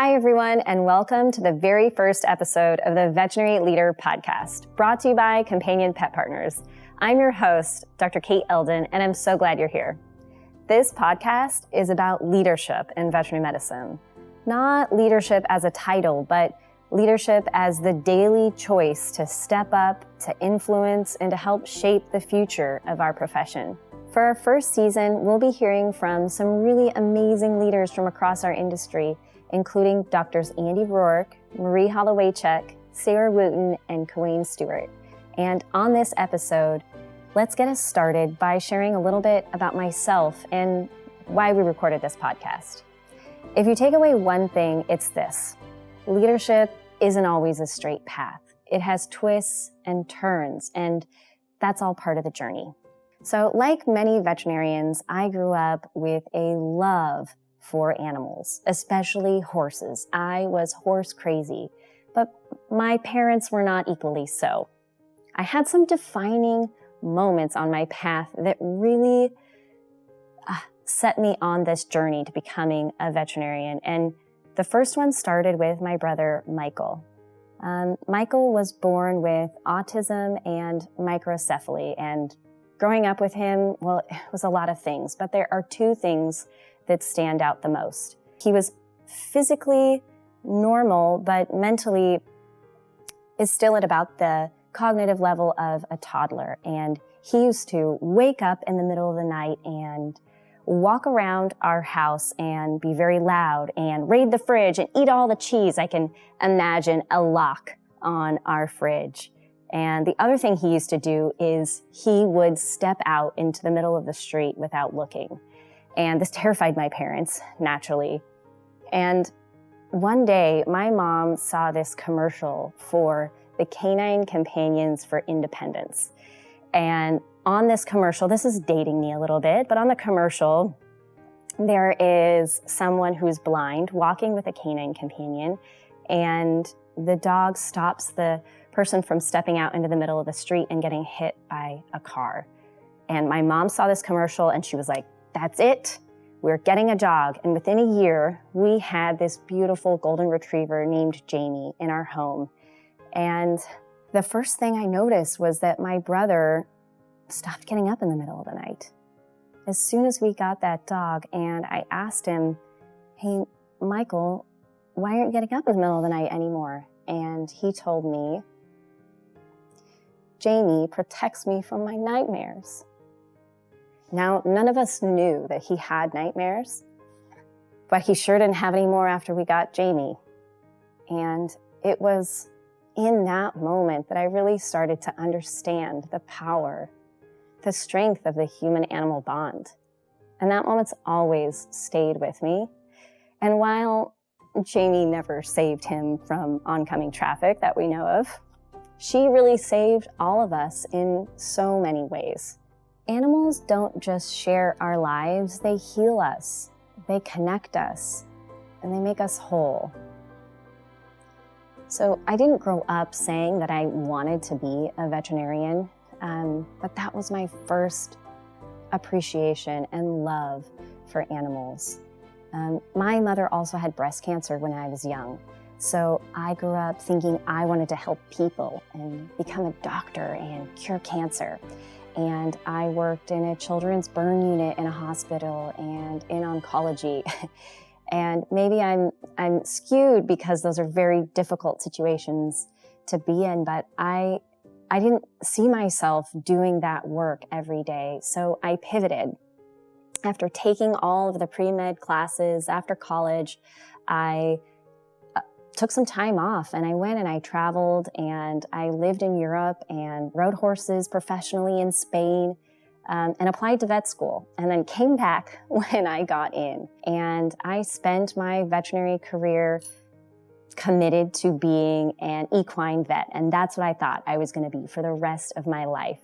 Hi, everyone, and welcome to the very first episode of the Veterinary Leader Podcast, brought to you by Companion Pet Partners. I'm your host, Dr. Kate Elden, and I'm so glad you're here. This podcast is about leadership in veterinary medicine. Not leadership as a title, but leadership as the daily choice to step up, to influence, and to help shape the future of our profession. For our first season, we'll be hearing from some really amazing leaders from across our industry, including Drs. Andy Rourke, Marie Holloway-Chuck, Sarah Wooten, and Kawayne Stewart. And on this episode, let's get us started by sharing a little bit about myself and why we recorded this podcast. If you take away one thing, it's this: leadership isn't always a straight path. It has twists and turns, and that's all part of the journey. So like many veterinarians, I grew up with a love for animals, especially horses. I was horse crazy, but my parents were not equally so. I had some defining moments on my path that really set me on this journey to becoming a veterinarian. And the first one started with my brother, Michael. Michael was born with autism and microcephaly, and growing up with him, well, it was a lot of things, but there are two things that stand out the most. He was physically normal, but mentally is still at about the cognitive level of a toddler. And he used to wake up in the middle of the night and walk around our house and be very loud and raid the fridge and eat all the cheese. I can imagine a lock on our fridge. And the other thing he used to do is he would step out into the middle of the street without looking. And this terrified my parents, naturally. And one day, my mom saw this commercial for the Canine Companions for Independence. And on this commercial, this is dating me a little bit, but on the commercial, there is someone who's blind walking with a canine companion, and the dog stops the person from stepping out into the middle of the street and getting hit by a car. And my mom saw this commercial and she was like, "That's it. We're getting a dog." And within a year, we had this beautiful golden retriever named Jamie in our home. And the first thing I noticed was that my brother stopped getting up in the middle of the night as soon as we got that dog. And I asked him, "Hey, Michael, why aren't you getting up in the middle of the night anymore?" And he told me, "Jamie protects me from my nightmares." Now, none of us knew that he had nightmares, but he sure didn't have any more after we got Jamie. And it was in that moment that I really started to understand the power, the strength of the human-animal bond. And that moment's always stayed with me. And while Jamie never saved him from oncoming traffic that we know of, she really saved all of us in so many ways. Animals don't just share our lives, they heal us, they connect us, and they make us whole. So I didn't grow up saying that I wanted to be a veterinarian, but that was my first appreciation and love for animals. My mother also had breast cancer when I was young, so I grew up thinking I wanted to help people and become a doctor and cure cancer. And I worked in a children's burn unit in a hospital and in oncology. And maybe I'm skewed because those are very difficult situations to be in, but I didn't see myself doing that work every day. So I pivoted. After taking all of the pre-med classes after college, I took some time off and I went and I traveled and I lived in Europe and rode horses professionally in Spain, and applied to vet school, and then came back when I got in. And I spent my veterinary career committed to being an equine vet, and that's what I thought I was going to be for the rest of my life.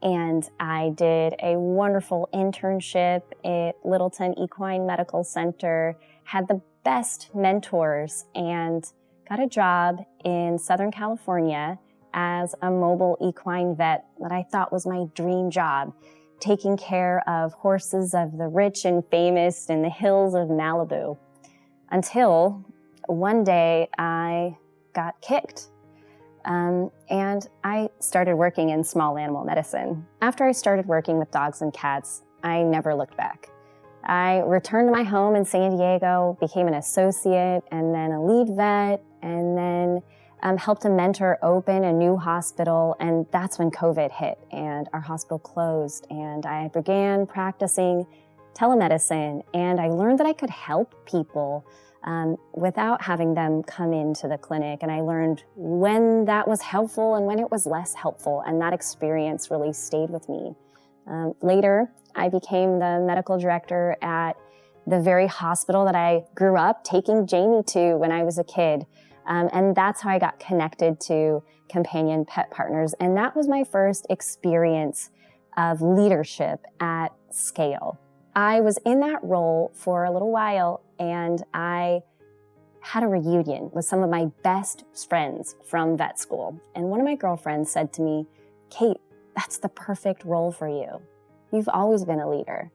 And I did a wonderful internship at Littleton Equine Medical Center, had the best mentors, and got a job in Southern California as a mobile equine vet that I thought was my dream job, taking care of horses of the rich and famous in the hills of Malibu. until one day I got kicked. And I started working in small animal medicine. After I started working with dogs and cats, I never looked back. I returned to my home in San Diego, became an associate and then a lead vet, and then helped a mentor open a new hospital. And that's when COVID hit and our hospital closed. And I began practicing telemedicine, and I learned that I could help people without having them come into the clinic. And I learned when that was helpful and when it was less helpful. And that experience really stayed with me. Later, I became the medical director at the very hospital that I grew up taking Jamie to when I was a kid. And that's how I got connected to Companion Pet Partners. And that was my first experience of leadership at scale. I was in that role for a little while, and I had a reunion with some of my best friends from vet school. And one of my girlfriends said to me, "Kate, that's the perfect role for you. You've always been a leader."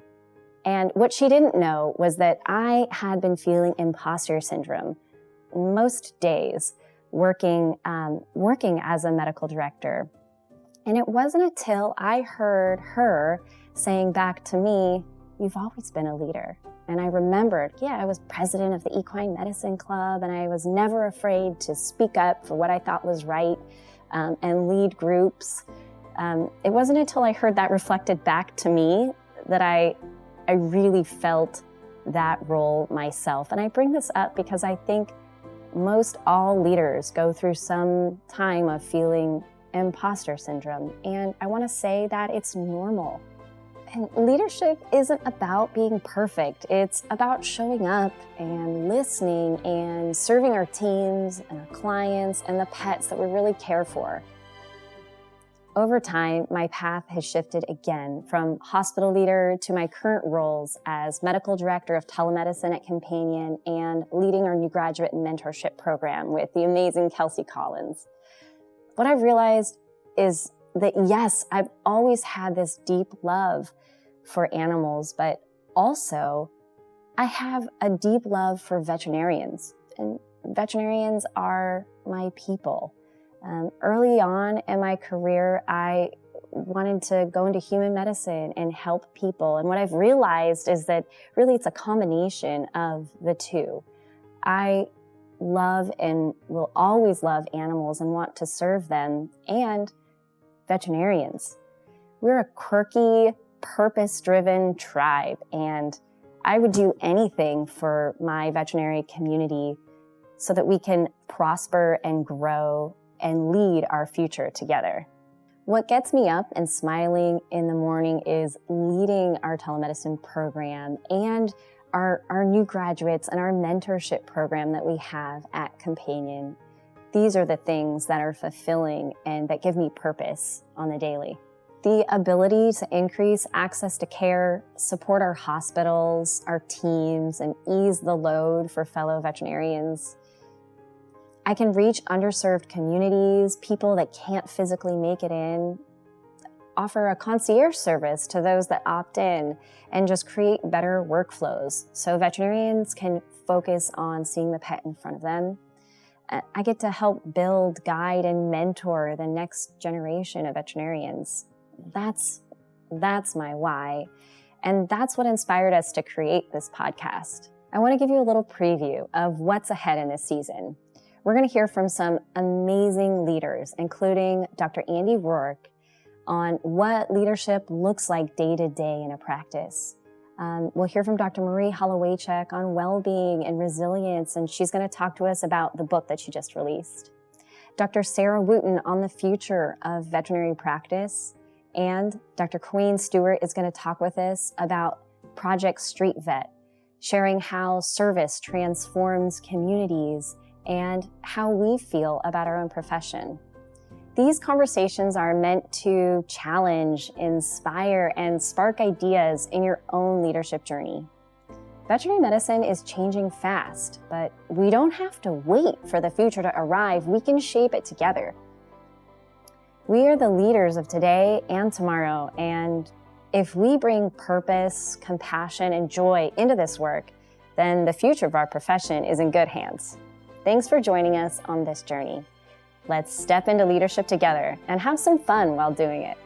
And what she didn't know was that I had been feeling imposter syndrome most days working as a medical director. And it wasn't until I heard her saying back to me, "You've always been a leader." And I remembered, I was president of the Equine Medicine Club, and I was never afraid to speak up for what I thought was right and lead groups. It wasn't until I heard that reflected back to me that I really felt that role myself. And I bring this up because I think most all leaders go through some time of feeling imposter syndrome. And I want to say that it's normal. And leadership isn't about being perfect. It's about showing up and listening and serving our teams and our clients and the pets that we really care for. Over time, my path has shifted again from hospital leader to my current roles as medical director of telemedicine at Companion and leading our new graduate mentorship program with the amazing Kelsey Collins. What I've realized is that yes, I've always had this deep love for animals, but also I have a deep love for veterinarians, and veterinarians are my people. Early on in my career, I wanted to go into human medicine and help people. And what I've realized is that really it's a combination of the two. I love and will always love animals and want to serve them, and veterinarians. We're a quirky, purpose-driven tribe, and I would do anything for my veterinary community so that we can prosper and grow and lead our future together. What gets me up and smiling in the morning is leading our telemedicine program and our new graduates and our mentorship program that we have at Companion. These are the things that are fulfilling and that give me purpose on the daily. The ability to increase access to care, support our hospitals, our teams, and ease the load for fellow veterinarians. I can reach underserved communities, people that can't physically make it in, offer a concierge service to those that opt in, and just create better workflows so veterinarians can focus on seeing the pet in front of them. I get to help build, guide, and mentor the next generation of veterinarians. That's my why. And that's what inspired us to create this podcast. I want to give you a little preview of what's ahead in this season. We're going to hear from some amazing leaders, including Dr. Andy Rourke, on what leadership looks like day to day in a practice. We'll hear from Dr. Marie Hollowaychuk on well-being and resilience, and she's going to talk to us about the book that she just released. Dr. Sarah Wooten on the future of veterinary practice, and Dr. Queen Stewart is going to talk with us about Project Street Vet, sharing how service transforms communities and how we feel about our own profession. These conversations are meant to challenge, inspire, and spark ideas in your own leadership journey. Veterinary medicine is changing fast, but we don't have to wait for the future to arrive. We can shape it together. We are the leaders of today and tomorrow, and if we bring purpose, compassion, and joy into this work, then the future of our profession is in good hands. Thanks for joining us on this journey. Let's step into leadership together and have some fun while doing it.